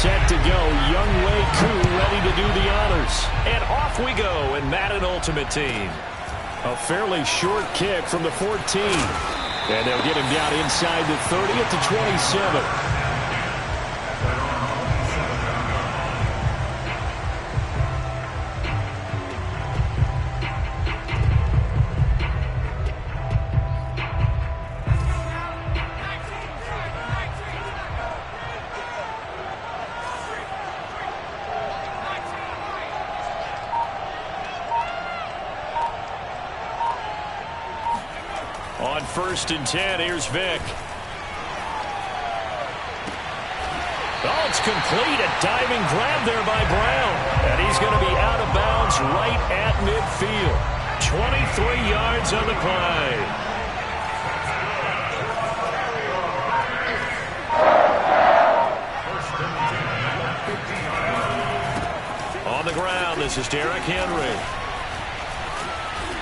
set to go. Young Wei Koo ready to do the honors. And off we go in Madden Ultimate Team. A fairly short kick from the 14. And they'll get him down inside the 30 at the 27. On 1st and 10, here's Vick. Oh, it's complete. A diving grab there by Brown. And he's going to be out of bounds right at midfield. 23 yards on the play. On the ground, this is Derrick Henry.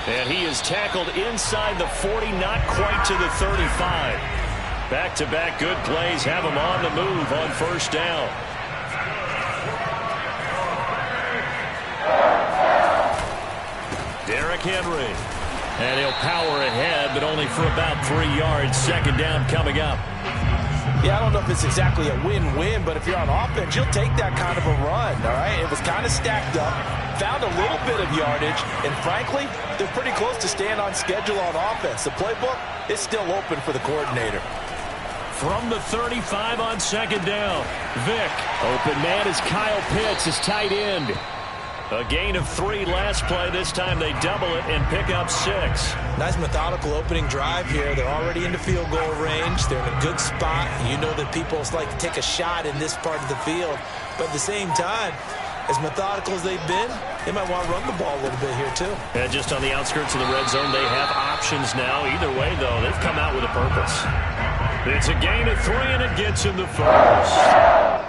And he is tackled inside the 40, not quite to the 35. Back-to-back good plays have him on the move on 1st down. Derrick Henry. And he'll power ahead, but only for about 3 yards. 2nd down coming up. Yeah, I don't know if it's exactly a win-win, but if you're on offense, you'll take that kind of a run, all right? It was kind of stacked up, found a little bit of yardage, and frankly, they're pretty close to staying on schedule on offense. The playbook is still open for the coordinator. From the 35 on 2nd down, Vick. Open man is Kyle Pitts, his tight end. A gain of 3 last play. This time they double it and pick up 6. Nice methodical opening drive here. They're already into field goal range. They're in a good spot. You know that people like to take a shot in this part of the field. But at the same time, as methodical as they've been, they might want to run the ball a little bit here too. And just on the outskirts of the red zone, they have options now. Either way, though, they've come out with a purpose. It's a gain of 3, and it gets him the 1st.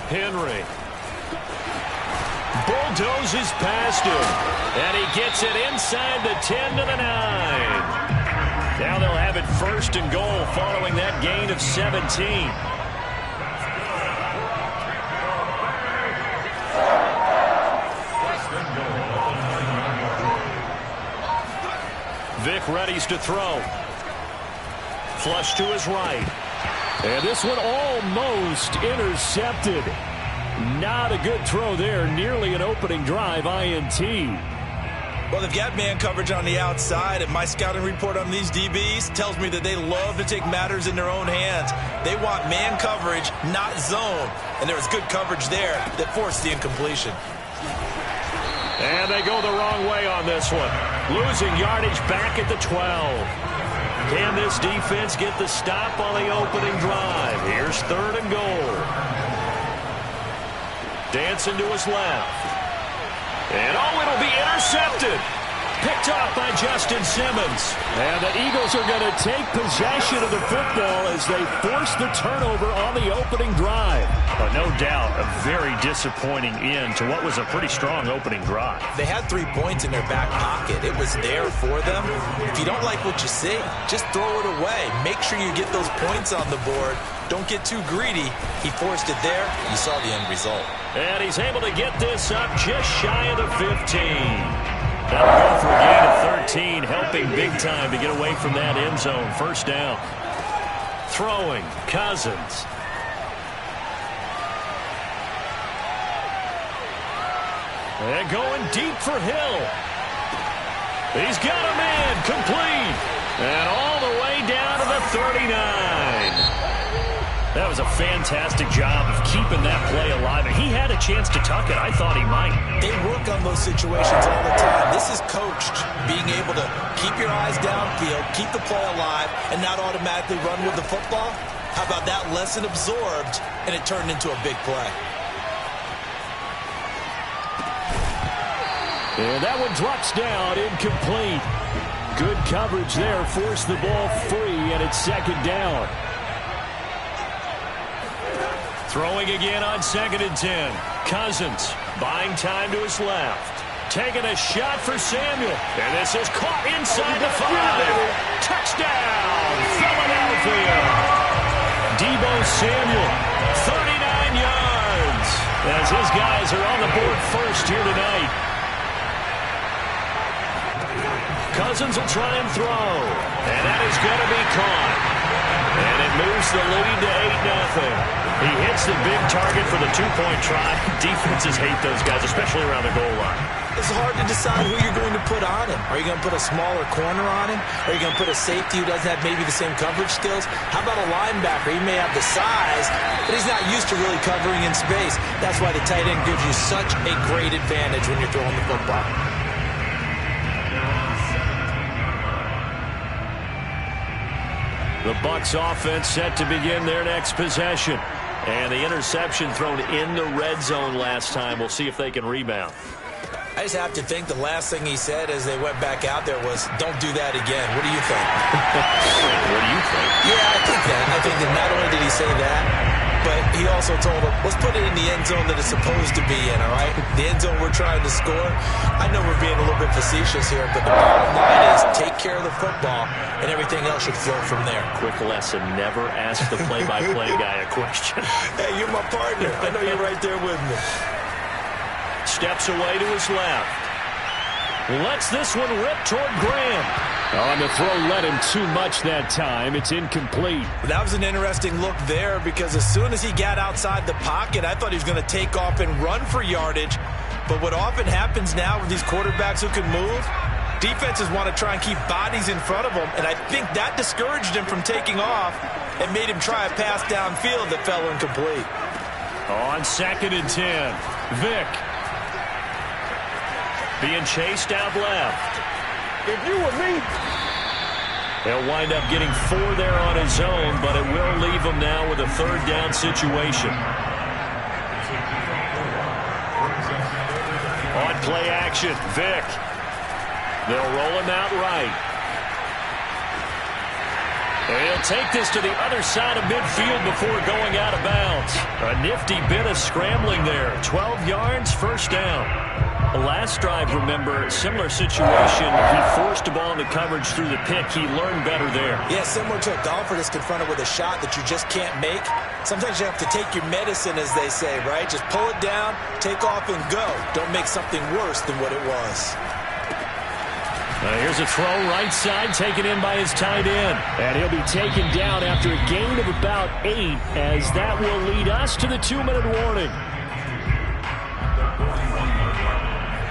Henry bulldozes past him, and he gets it inside the 10 to the 9. Now they'll have it 1st and goal following that gain of 17. Vick readies to throw. Flush to his right. And this one almost intercepted. Not a good throw there. Nearly an opening drive INT. Well, they've got man coverage on the outside, and my scouting report on these DBs tells me that they love to take matters in their own hands. They want man coverage, not zone. And there was good coverage there that forced the incompletion. And they go the wrong way on this one. Losing yardage back at the 12. Can this defense get the stop on the opening drive? Here's 3rd and goal. Dancing to his left. And oh, it'll be intercepted. Picked off by Justin Simmons. And the Eagles are going to take possession of the football as they force the turnover on the opening drive. No doubt a very disappointing end to what was a pretty strong opening drive. They had 3 points in their back pocket. It was there for them. If you don't like what you see, just throw it away. Make sure you get those points on the board. Don't get too greedy. He forced it there. You saw the end result. And he's able to get this up just shy of the 15. That'll go for a gain of 13, helping big time to get away from that end zone. 1st down. Throwing, Cousins. And going deep for Hill. He's got a man, complete. And all the way down to the 39. That was a fantastic job of keeping that play alive. And he had a chance to tuck it. I thought he might. They work on those situations all the time. This is coached, being able to keep your eyes downfield, keep the play alive, and not automatically run with the football. How about that lesson absorbed, and it turned into a big play? And that one drops down, incomplete. Good coverage there, forced the ball free, and it's 2nd down. Throwing again on 2nd and 10. Cousins buying time to his left. taking a shot for Samuel. And this is caught inside the 5. Touchdown, Philadelphia. Deebo Samuel, 39 yards. As his guys are on the board first here tonight. Cousins will try and throw. And that is going to be caught. And it moves the lead to 8-0. He hits the big target for the two-point try. Defenses hate those guys, especially around the goal line. It's hard to decide who you're going to put on him. Are you going to put a smaller corner on him? Are you going to put a safety who doesn't have maybe the same coverage skills? How about a linebacker? He may have the size, but he's not used to really covering in space. That's why the tight end gives you such a great advantage when you're throwing the football. The Bucs offense set to begin their next possession. And the interception thrown in the red zone last time. We'll see if they can rebound. I just have to think the last thing he said as they went back out there was, don't do that again. What do you think? What do you think? Yeah, I think that. I think that not only did he say that, but he also told him, let's put it in the end zone that it's supposed to be in, all right? The end zone we're trying to score. I know we're being a little bit facetious here, but the bottom line is take care of the football, and everything else should flow from there. Quick lesson, never ask the play-by-play guy a question. Hey, you're my partner. I know you're right there with me. Steps away to his left. Lets this one rip toward Graham. On the throw, led him too much that time. It's incomplete. That was an interesting look there because as soon as he got outside the pocket, I thought he was going to take off and run for yardage. But what often happens now with these quarterbacks who can move, defenses want to try and keep bodies in front of them, and I think that discouraged him from taking off and made him try a pass downfield that fell incomplete. On 2nd and 10, Vick. Being chased out left. If you were me. He'll wind up getting 4 there on his own, but it will leave him now with a 3rd down situation. On play action, Vick. They'll roll him out right. And he'll take this to the other side of midfield before going out of bounds. A nifty bit of scrambling there. 12 yards, 1st down. The last drive, remember, similar situation. He forced a ball into coverage through the pick. He learned better there. Yeah, similar to a golfer that's confronted with a shot that you just can't make. Sometimes you have to take your medicine, as they say, right? Just pull it down, take off, and go. Don't make something worse than what it was. Here's a throw right side, taken in by his tight end. And he'll be taken down after a gain of about 8, as that will lead us to the 2-minute warning.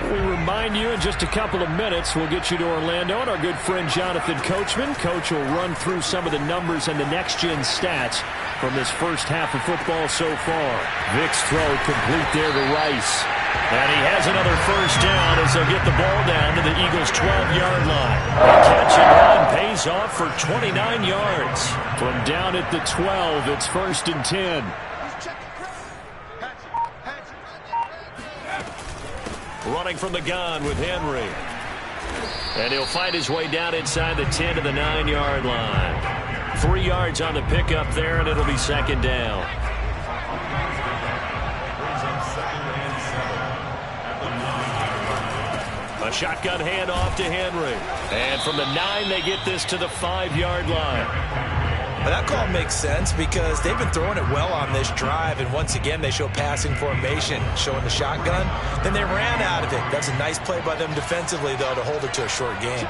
We remind you in just a couple of minutes, we'll get you to Orlando and our good friend Jonathan Coachman. Coach will run through some of the numbers and the next-gen stats from this first half of football so far. Vick's throw complete there to Rice. And he has another 1st down as they'll get the ball down to the Eagles' 12-yard line. The catch and run pays off for 29 yards. From down at the 12, it's 1st and 10. Running from the gun with Henry. And he'll find his way down inside the 10 to the 9-yard line. 3 yards on the pickup there, and it'll be 2nd down. A shotgun handoff to Henry. And from the 9, they get this to the 5-yard line. But that call makes sense because they've been throwing it well on this drive, and once again they show passing formation, showing the shotgun. Then they ran out of it. That's a nice play by them defensively, though, to hold it to a short game.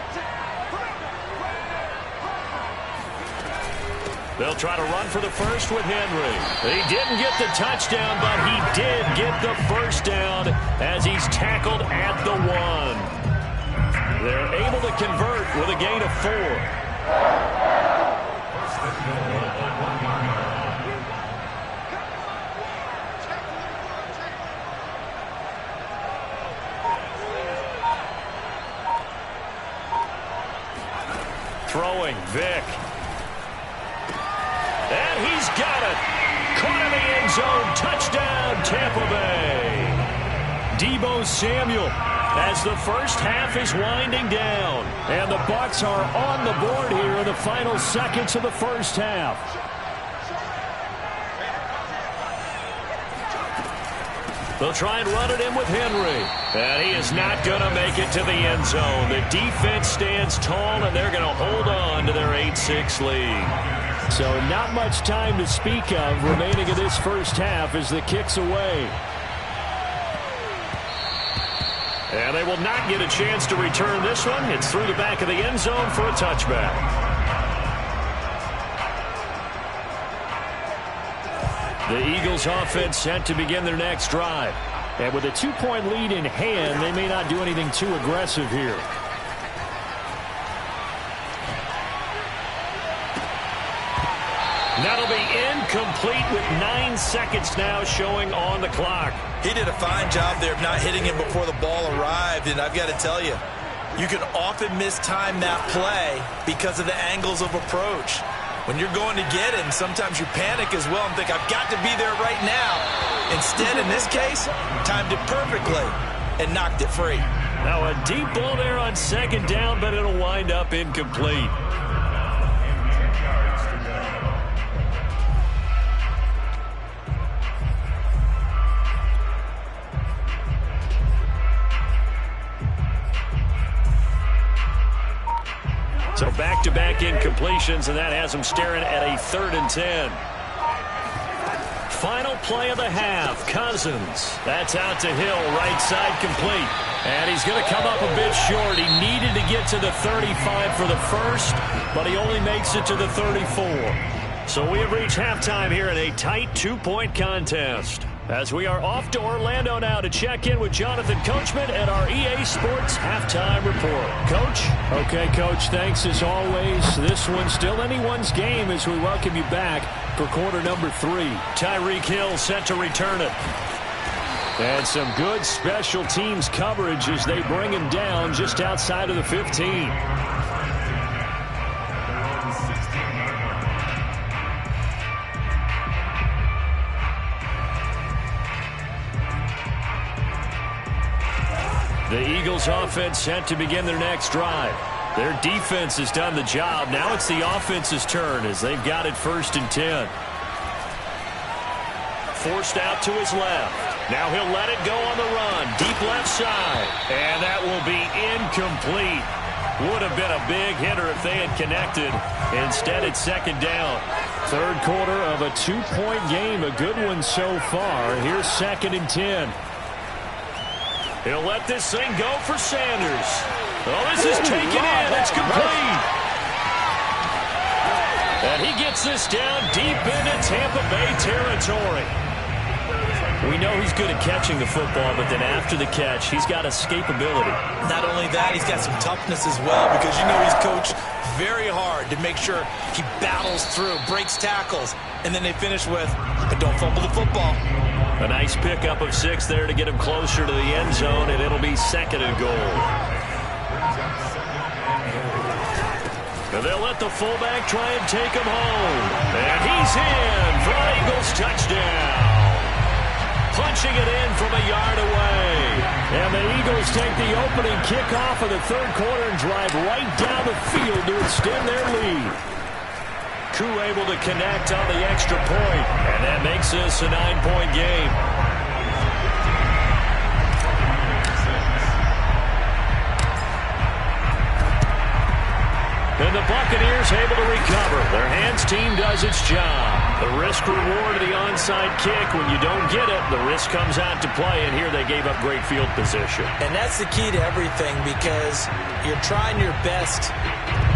They'll try to run for the 1st with Henry. He didn't get the touchdown, but he did get the 1st down as he's tackled at the 1. They're able to convert with a gain of 4. Throwing, Vick. And he's got it. Caught in the end zone. Touchdown, Tampa Bay. Deebo Samuel as the first half is winding down. And the Bucs are on the board here in the final seconds of the first half. They'll try and run it in with Henry. And he is not going to make it to the end zone. The defense stands tall, and they're going to hold on to their 8-6 lead. So not much time to speak of remaining in this first half as the kick's away. And they will not get a chance to return this one. It's through the back of the end zone for a touchback. The Eagles offense set to begin their next drive. And with a 2-point lead in hand, they may not do anything too aggressive here. That'll be incomplete with 9 seconds now showing on the clock. He did a fine job there of not hitting him before the ball arrived, and I've got to tell you, you can often mistime that play because of the angles of approach. When you're going to get it, and sometimes you panic as well and think, I've got to be there right now. Instead, in this case, timed it perfectly and knocked it free. Now a deep ball there on second down, but it'll wind up incomplete. So back-to-back incompletions, and that has them staring at a 3rd and 10. Final play of the half, Cousins. That's out to Hill, right side complete. And he's going to come up a bit short. He needed to get to the 35 for the first, but he only makes it to the 34. So we have reached halftime here in a tight 2-point contest. As we are off to Orlando now to check in with Jonathan Coachman at our EA Sports Halftime Report. Coach? Okay, Coach, thanks as always. This one's still anyone's game as we welcome you back for quarter number 3. Tyreek Hill set to return it. And some good special teams coverage as they bring him down just outside of the 15. The Eagles offense set to begin their next drive. Their defense has done the job. Now it's the offense's turn as they've got it 1st and 10. Forced out to his left. Now he'll let it go on the run. Deep left side. And that will be incomplete. Would have been a big hitter if they had connected. Instead, it's 2nd down. 3rd quarter of a 2-point game. A good one so far. Here's 2nd and 10. He'll let this thing go for Sanders. Oh, this is taken in. It's complete. And he gets this down deep into Tampa Bay territory. We know he's good at catching the football, but then after the catch, he's got escapability. Not only that, he's got some toughness as well because you know he's coached very hard to make sure he battles through, breaks tackles, and then they finish with, but don't fumble the football. A nice pickup of 6 there to get him closer to the end zone, and it'll be 2nd and goal. And they'll let the fullback try and take him home. And he's in for an Eagles touchdown. Punching it in from a yard away. And the Eagles take the opening kickoff of the 3rd quarter and drive right down the field to extend their lead. Koo able to connect on the extra point, and that makes this a 9-point game. And the Buccaneers able to recover. Their hands team does its job. The risk reward of the onside kick, when you don't get it, the risk comes out to play, and here they gave up great field position. And that's the key to everything because you're trying your best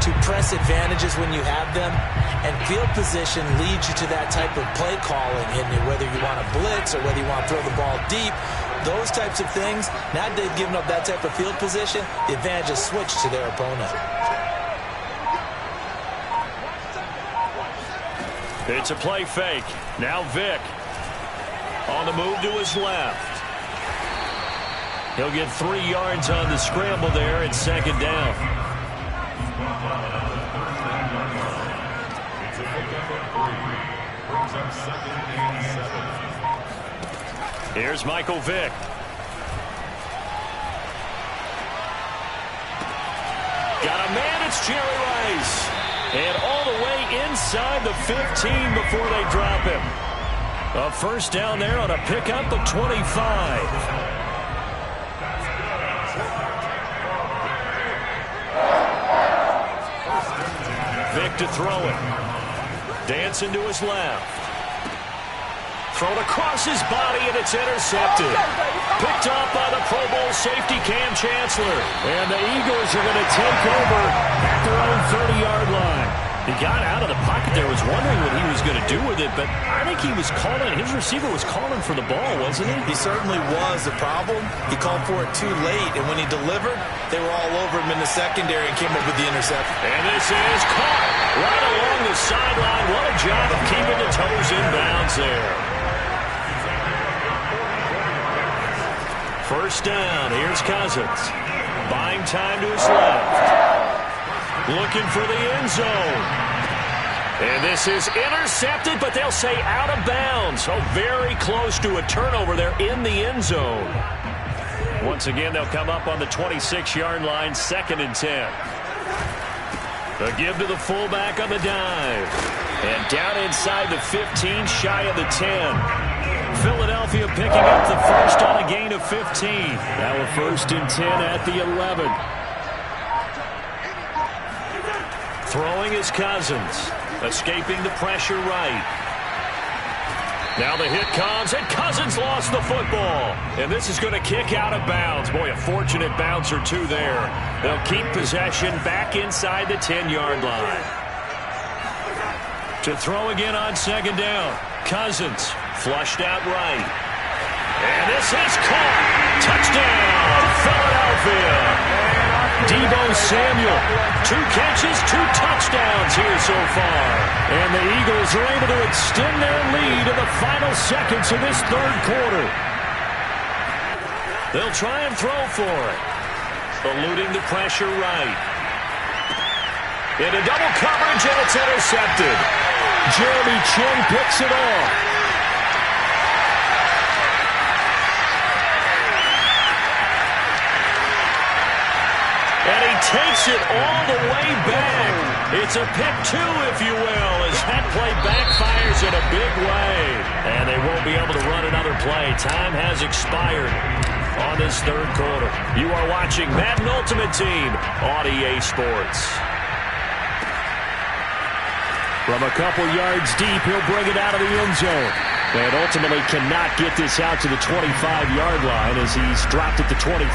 to press advantages when you have them, and field position leads you to that type of play calling, and whether you want to blitz or whether you want to throw the ball deep, those types of things, now they've given up that type of field position, the advantage is switched to their opponent. It's a play fake. Now Vick on the move to his left. He'll get 3 yards on the scramble there at 2nd down. Here's Michael Vick. Got a man, it's Jerry Rice. And all the way inside the 15 before they drop him. A first down there on a pickup of 25. Vic to throw it. Dancing to his left. Thrown across his body, and it's intercepted. Picked off by the Pro Bowl safety Cam Chancellor. And the Eagles are going to take over at their own 30-yard line. He got out of the pocket there, was wondering what he was going to do with it, but I think he was calling, his receiver was calling for the ball, wasn't he? He certainly was. The problem, he called for it too late, and when he delivered, they were all over him in the secondary and came up with the interception. And this is caught right along the sideline. What a job of keeping the toes in bounds there. First down, here's Cousins. Buying time to his left. Looking for the end zone. And this is intercepted, but they'll say out of bounds. So very close to a turnover there in the end zone. Once again, they'll come up on the 26-yard line, 2nd and 10. A give to the fullback on the dive. And down inside the 15, shy of the 10. Philadelphia picking up the first on a gain of 15. Now a 1st and 10 at the 11. Throwing is Cousins. Escaping the pressure right. Now the hit comes, and Cousins lost the football. And this is going to kick out of bounds. Boy, a fortunate bounce or two there. They'll keep possession back inside the 10-yard line. To throw again on 2nd down. Cousins flushed out right. And this is caught. Touchdown, Philadelphia. Deebo Samuel, 2 catches, 2 touchdowns here so far. And the Eagles are able to extend their lead in the final seconds of this 3rd quarter. They'll try and throw for it. Eluding the pressure right. Into double coverage, and it's intercepted. Jeremy Chin picks it off. And he takes it all the way back. It's a pick 2, if you will, as that play backfires in a big way. And they won't be able to run another play. Time has expired on this 3rd quarter. You are watching Madden Ultimate Team on EA Sports. From a couple yards deep, he'll bring it out of the end zone. And ultimately cannot get this out to the 25-yard line as he's dropped at the 23.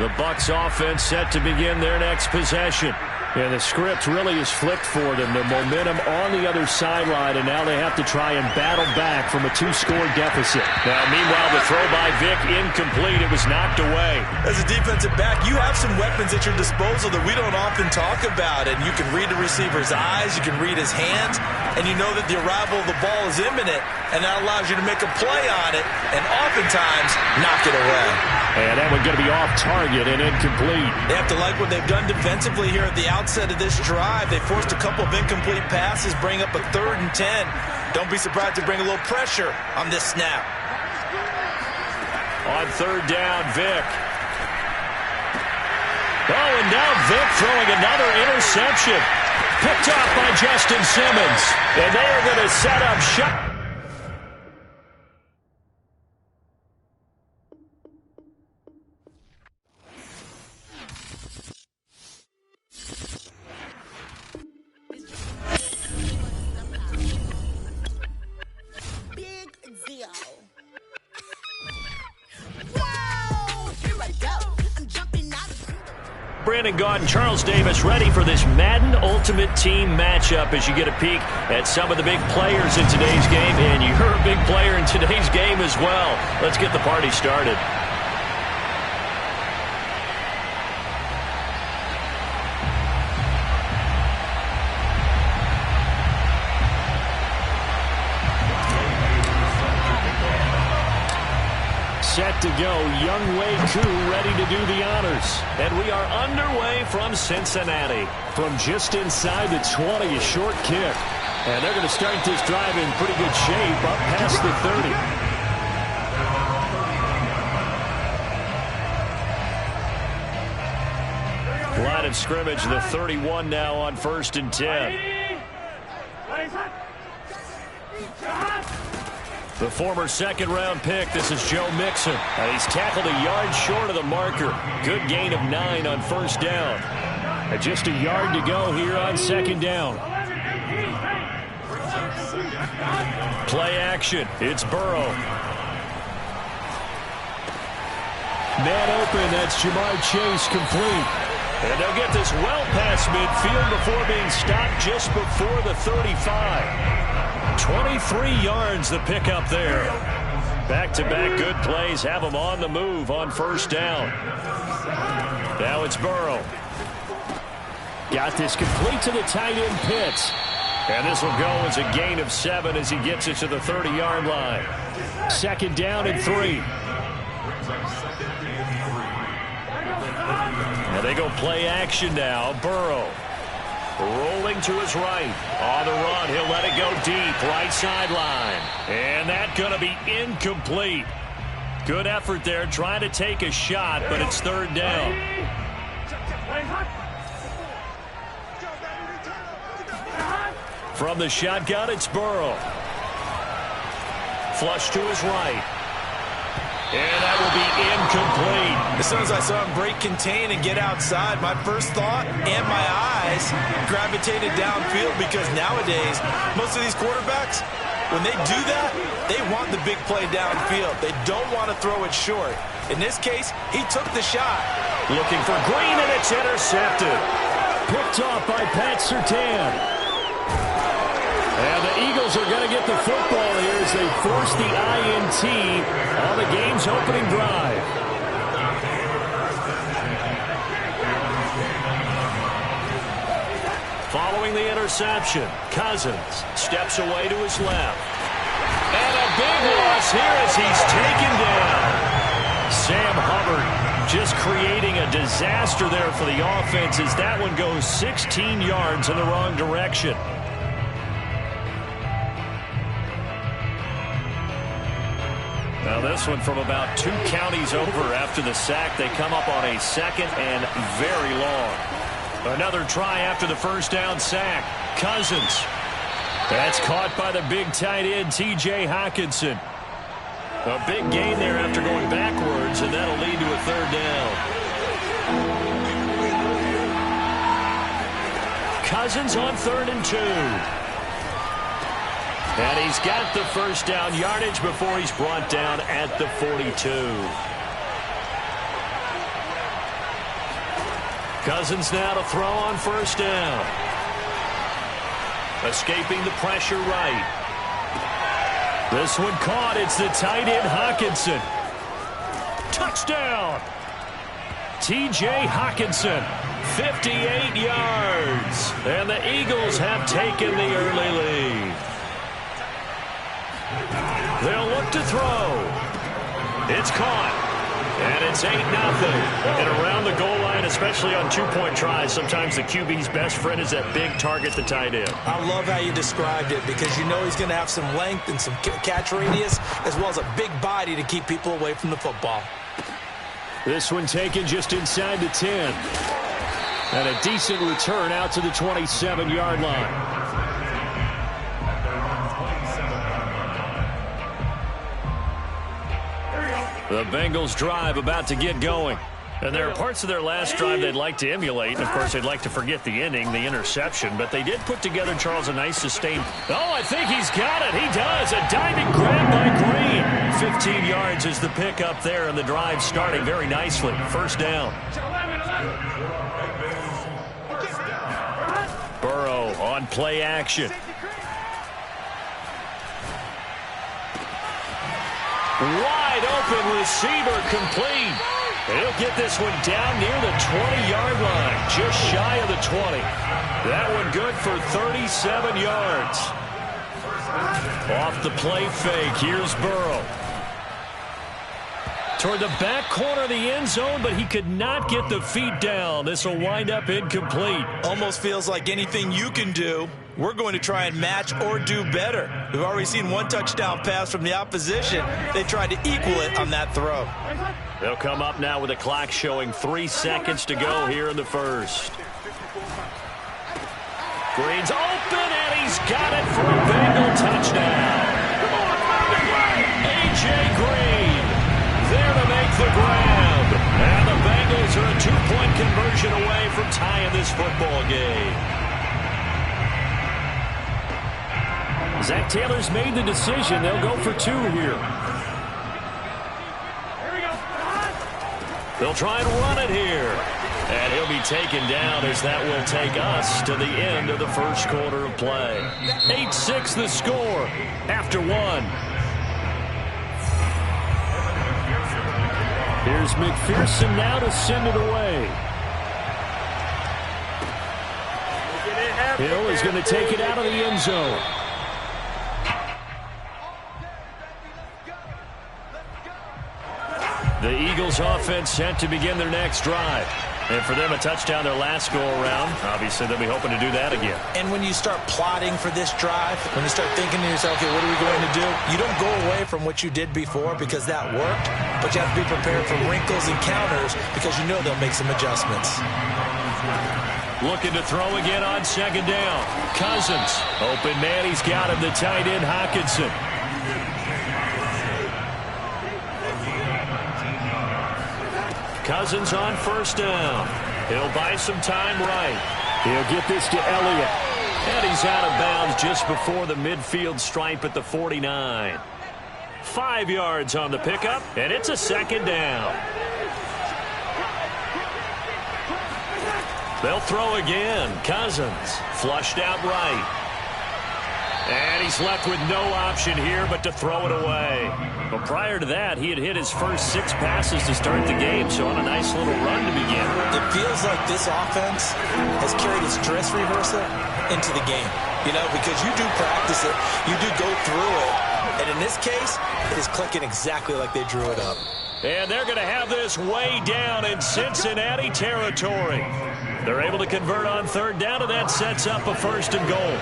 The Bucs offense set to begin their next possession. And the script really is flipped for them. The momentum on the other sideline, and now they have to try and battle back from a 2-score deficit. Now, meanwhile, the throw by Vic incomplete. It was knocked away. As a defensive back, you have some weapons at your disposal that we don't often talk about. And you can read the receiver's eyes, you can read his hands, and you know that the arrival of the ball is imminent, and that allows you to make a play on it and oftentimes knock it away. And that one's going to be off target and incomplete. They have to like what they've done defensively here at the outset of this drive. They forced a couple of incomplete passes, bring up a 3rd and 10. Don't be surprised to bring a little pressure on this snap. On 3rd down, Vic. Oh, and now Vic throwing another interception. Picked off by Justin Simmons. And they are going to set up shot. Brandon Gaudin, Charles Davis ready for this Madden Ultimate Team matchup as you get a peek at some of the big players in today's game. And you're a big player in today's game as well. Let's get the party started. Set to go, Younghoe Koo ready to do the honors. And we are underway from Cincinnati. From just inside the 20, a short kick. And they're going to start this drive in pretty good shape, up past the 30. of scrimmage, the 31 now on 1st and 10. The former second-round pick, this is Joe Mixon. He's tackled a yard short of the marker. Good gain of 9 on 1st down. And just a yard to go here on 2nd down. Play action. It's Burrow. Man open. That's Jamar Chase complete. And they'll get this well past midfield before being stopped just before the 35. 23 yards the pickup there. Back-to-back good plays have them on the move on 1st down. Now it's Burrow. Got this complete to the tight end Pitts. And this will go as a gain of 7 as he gets it to the 30-yard line. 2nd down and 3. And they go play action now. Burrow rolling to his right. On the run, he'll let it go deep. Right sideline. And that's going to be incomplete. Good effort there trying to take a shot, but it's 3rd down. From the shotgun, it's Burrow. Flush to his right. And that will be incomplete. As soon as I saw him break contain and get outside, my first thought and my eyes gravitated downfield, because nowadays, most of these quarterbacks, when they do that, they want the big play downfield. They don't want to throw it short. In this case, he took the shot. Looking for Green, and it's intercepted. Picked off by Pat Surtain. And the Eagles are going to get the football here as they force the INT on the game's opening drive. Following the interception, Cousins steps away to his left. And a big loss here as he's taken down. Sam Hubbard just creating a disaster there for the offense as that one goes 16 yards in the wrong direction. Now this one from about 2 counties over after the sack. They come up on a 2nd and very long. Another try after the 1st down sack. Cousins. That's caught by the big tight end, T.J. Hockenson. A big gain there after going backwards, and that'll lead to a 3rd down. Cousins on 3rd and 2. And he's got the 1st down yardage before he's brought down at the 42. Cousins now to throw on 1st down. Escaping the pressure right. This one caught. It's the tight end Hockenson. Touchdown. T.J. Hockenson, 58 yards. And the Eagles have taken the early lead. They'll look to throw. It's caught. And it's 8-0. And around the goal line, especially on 2-point tries, sometimes the QB's best friend is that big target, the tight end. I love how you described it, because you know he's going to have some length and some catch radius, as well as a big body to keep people away from the football. This one taken just inside the 10. And a decent return out to the 27-yard line. The Bengals drive about to get going. And there are parts of their last drive they'd like to emulate. And, of course, they'd like to forget the ending, the interception. But they did put together, Charles, a nice sustained. Oh, I think he's got it. He does. A diving grab by Green. 15 yards is the pickup there, and the drive starting very nicely. 1st down. Burrow on play action. Wide open receiver complete. He'll get this one down near the 20-yard line, just shy of the 20. That one good for 37 yards. Off the play fake, here's Burrow. Toward the back corner of the end zone, but he could not get the feet down. This will wind up incomplete. Almost feels like anything you can do we're going to try and match or do better. We've already seen one touchdown pass from the opposition. They tried to equal it on that throw. They'll come up now with a clock showing 3 seconds to go here in the first. Green's open, and he's got it for a Bengal touchdown. A.J. Green there to make the grab. And the Bengals are a 2-point conversion away from tying this football game. Zach Taylor's made the decision. They'll go for 2 here. They'll try and run it here. And he'll be taken down as that will take us to the end of the first quarter of play. 8-6 the score after 1. Here's McPherson now to send it away. Hill is going to take it out of the end zone. The Eagles offense set to begin their next drive. And for them, a touchdown their last go-around. Obviously, they'll be hoping to do that again. And when you start plotting for this drive, when you start thinking to yourself, okay, what are we going to do? You don't go away from what you did before because that worked, but you have to be prepared for wrinkles and counters because you know they'll make some adjustments. Looking to throw again on second down. Cousins. Open man, he's got him, the tight end, Hockenson. Cousins on first down. He'll buy some time right. He'll get this to Elliott. And he's out of bounds just before the midfield stripe at the 49. 5 yards on the pickup, and it's a second down. They'll throw again. Cousins flushed out right. And he's left with no option here but to throw it away. But prior to that, he had hit his first 6 passes to start the game, so on a nice little run to begin. It feels like this offense has carried its dress rehearsal into the game. You know, because you do practice it, you do go through it, and in this case, it is clicking exactly like they drew it up. And they're going to have this way down in Cincinnati territory. They're able to convert on third down, and that sets up a 1st and goal.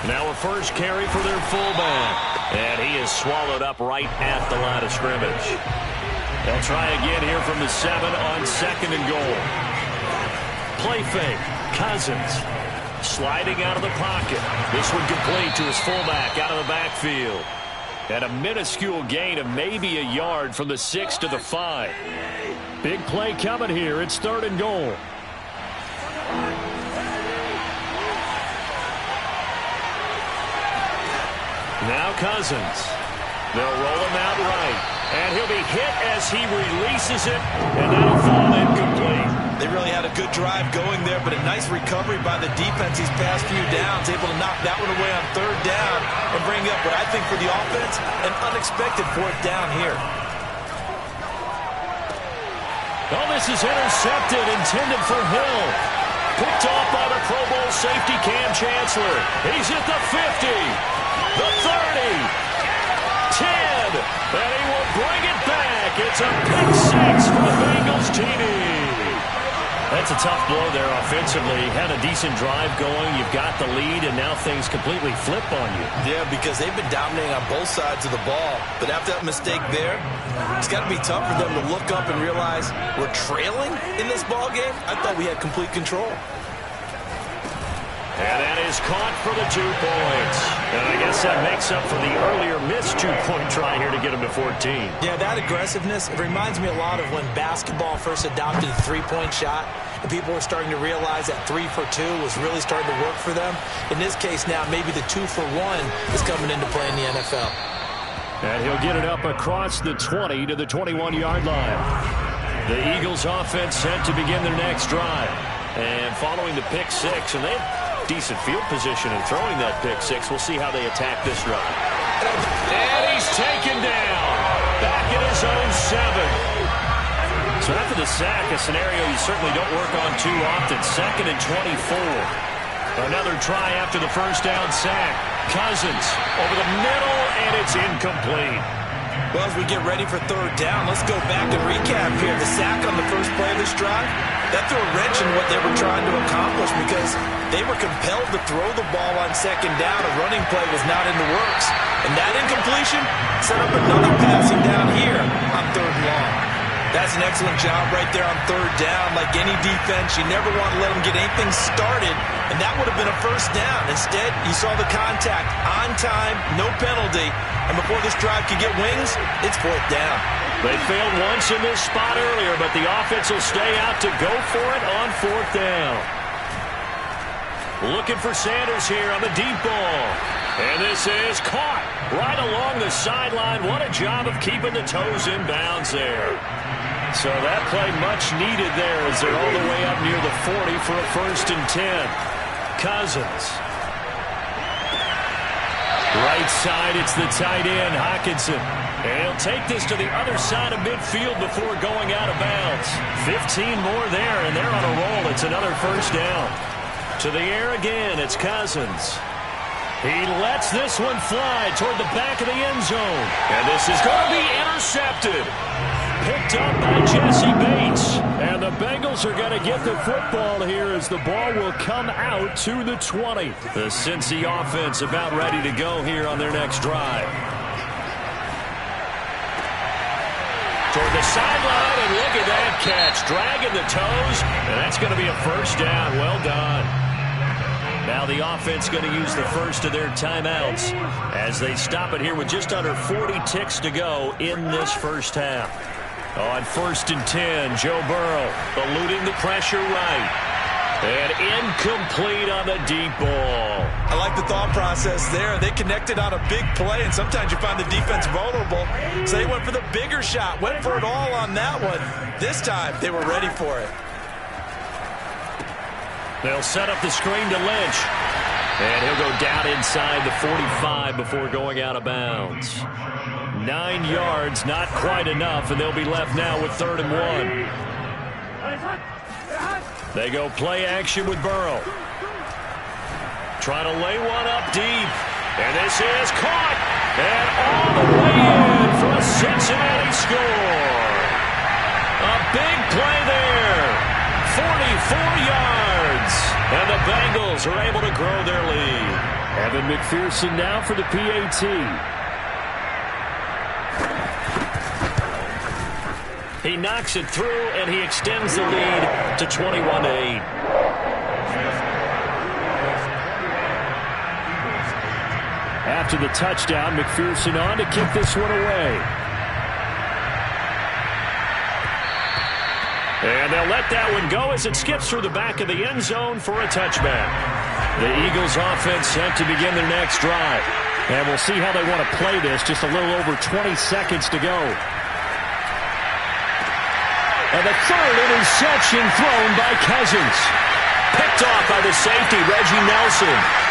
Now a first carry for their fullback. And he is swallowed up right at the line of scrimmage. They'll try again here from the 7 on 2nd and goal. Play fake. Cousins sliding out of the pocket. This one complete to his fullback out of the backfield. And a minuscule gain of maybe a yard from the 6 to the 5. Big play coming here. It's 3rd and goal. Now Cousins. They'll roll him out right. And he'll be hit as he releases it. And that'll fall incomplete. They really had a good drive going there, but a nice recovery by the defense these past few downs. Able to knock that one away on 3rd down and bring up what I think for the offense, an unexpected 4th down here. Oh, this is intercepted, intended for Hill. Picked off by the Pro Bowl safety Cam Chancellor. He's at the 50. The 30, 10, and he will bring it back. It's a pick 6 for the Bengals TD. That's a tough blow there offensively. Had a decent drive going. You've got the lead, and now things completely flip on you. Yeah, because they've been dominating on both sides of the ball. But after that mistake there, it's got to be tough for them to look up and realize we're trailing in this ball game. I thought we had complete control. And that is caught for the 2 points. And I guess that makes up for the earlier missed 2-point try here to get him to 14. Yeah, that aggressiveness, it reminds me a lot of when basketball first adopted the 3-point shot. And people were starting to realize that 3 for 2 was really starting to work for them. In this case now, maybe the 2 for 1 is coming into play in the NFL. And he'll get it up across the 20 to the 21-yard line. The Eagles offense set to begin their next drive. And following the pick 6, and they have decent field position in throwing that pick 6. We'll see how they attack this drive. And he's taken down. Back in his own 7. So after the sack, a scenario you certainly don't work on too often. 2nd and 24. Another try after the first down sack. Cousins over the middle, and it's incomplete. Well, as we get ready for third down, let's go back and recap here. The sack on the first play of this drive, that threw a wrench in what they were trying to accomplish because they were compelled to throw the ball on second down. A running play was not in the works. And that incompletion set up another passing down here on third and long. That's an excellent job right there on third down. Like any defense, you never want to let them get anything started, and that would have been a first down. Instead, you saw the contact on time, no penalty, and before this drive could get wings, it's fourth down. They failed once in this spot earlier, but the offense will stay out to go for it on fourth down. Looking for Sanders here on the deep ball. And this is caught right along the sideline. What a job of keeping the toes in bounds there. So that play much needed there as they're all the way up near the 40 for a 1st and 10. Cousins. Right side, it's the tight end, Hockenson. And he'll take this to the other side of midfield before going out of bounds. 15 more there, and they're on a roll. It's another first down. To the air again, it's Cousins. He lets this one fly toward the back of the end zone. And this is going to be intercepted. Picked up by Jesse Bates. And the Bengals are going to get the football here as the ball will come out to the 20. The Cincy offense about ready to go here on their next drive. Toward the sideline, and look at that catch. Dragging the toes, and that's going to be a first down. Well done. Now the offense going to use the first of their timeouts as they stop it here with just under 40 ticks to go in this first half. On 1st and 10, Joe Burrow eluding the pressure right. And incomplete on the deep ball. I like the thought process there. They connected on a big play, and sometimes you find the defense vulnerable. So they went for the bigger shot, went for it all on that one. This time, they were ready for it. They'll set up the screen to Lynch. And he'll go down inside the 45 before going out of bounds. 9 yards, not quite enough, and they'll be left now with 3rd and 1. They go play action with Burrow. Trying to lay one up deep. And this is caught. And all the way in for a Cincinnati score. A big play there. 44 yards. And the Bengals are able to grow their lead. Evan McPherson now for the PAT. He knocks it through, and he extends the lead to 21-8. After the touchdown, McPherson on to kick this one away. And they'll let that one go as it skips through the back of the end zone for a touchback. The Eagles offense set to begin their next drive. And we'll see how they want to play this. Just a little over 20 seconds to go. And the 3rd interception thrown by Cousins. Picked off by the safety, Reggie Nelson.